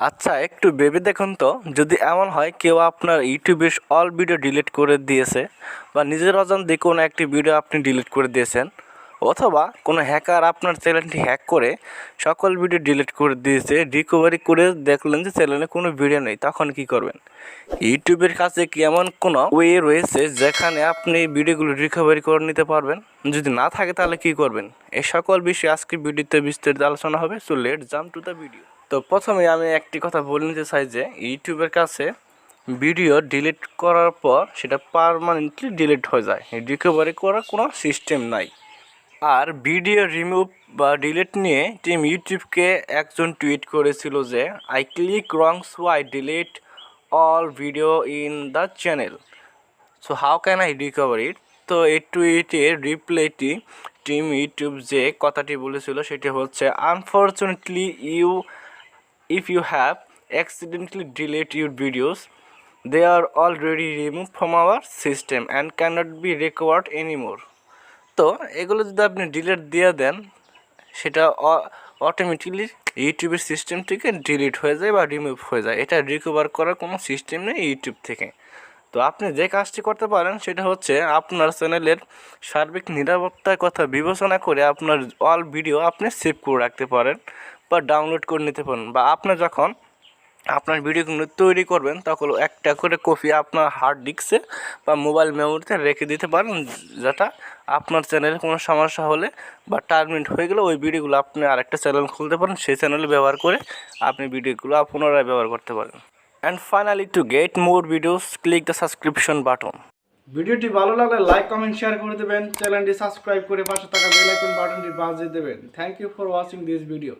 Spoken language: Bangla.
আচ্ছা, একটু ভেবে দেখুন তো, যদি এমন হয় কেউ আপনার ইউটিউবের অল ভিডিও ডিলিট করে দিয়েছে, বা নিজের অজান্তে কোনো একটি ভিডিও আপনি ডিলিট করে দিয়েছেন, অথবা কোনো হ্যাকার আপনার চ্যানেলটি হ্যাক করে সকল ভিডিও ডিলিট করে দিয়েছে, রিকভারি করে দেখলেন যে চ্যানেলে কোনো ভিডিও নেই, তখন কি করবেন? ইউটিউবের কাছে কি এমন কোনো ওয়ে রয়েছে যেখানে আপনি ভিডিওগুলো রিকভারি করে নিতে পারবেন? যদি না থাকে তাহলে কি করবেন? এই সকল বিষয়ে আজকে ভিডিওতে বিস্তারিত আলোচনা হবে। So let's jump to the video. তো প্রথমে আমি একটি কথা বলে নিতে চাই যে ইউটিউবের কাছে ভিডিও ডিলিট করার পর সেটা পার্মানেন্টলি ডিলিট হয়ে যায়, রিকভারি করার কোনো সিস্টেম নাই। আর ভিডিও রিমুভ বা ডিলিট নিয়ে টিম ইউটিউবকে একজন টুইট করেছিল যে I click wrong so I delete all video in the channel, so how can I recover it. তো এই টুইটের রিপ্লাইটি টিম ইউটিউব যে কথাটি বলেছিল সেটি হচ্ছে, unfortunately if you have accidentally deleted your videos, they are already removed from our system and cannot be recovered anymore. তো এগুলো যদি আপনি ডিলিট দিয়ে দেন, সেটা অটোমেটিকলি ইউটিউবের সিস্টেম থেকে ডিলিট হয়ে যায় বা রিমুভ হয়ে যায়। এটা রিকভার করার কোনো সিস্টেম নেই ইউটিউব থেকে। তো আপনি যে কাজটি করতে পারেন সেটা হচ্ছে আপনার চ্যানেলের সার্বিক নিরাপত্তার কথা বিবেচনা করে আপনার অল ভিডিও আপনি সেভ করে রাখতে পারেন বা ডাউনলোড করে নিতে পারেন, বা আপনি যখন আপনার ভিডিওগুলো তৈরি করবেন তখন একটা করে কপি আপনার হার্ড ডিস্কে বা মোবাইল মেমোরিতে রেখে দিতে পারেন, যেটা আপনার চ্যানেলে কোনো সমস্যা হলে বা টার্মিনেট হয়ে গেলে ওই ভিডিওগুলো আপনি আরেকটা চ্যানেল খুলতে পারেন, সেই চ্যানেলে ব্যবহার করে আপনি ভিডিওগুলো পুনরায় ব্যবহার করতে পারেন। And finally, to get more videos, click the subscription button. ভিডিওটি ভালো লাগলে লাইক কমেন্ট শেয়ার করে দেবেন, চ্যানেলটি সাবস্ক্রাইব করে পাশে থাকা বেল আইকন বাটনটি বাজিয়ে দেবেন। Thank you for watching this video.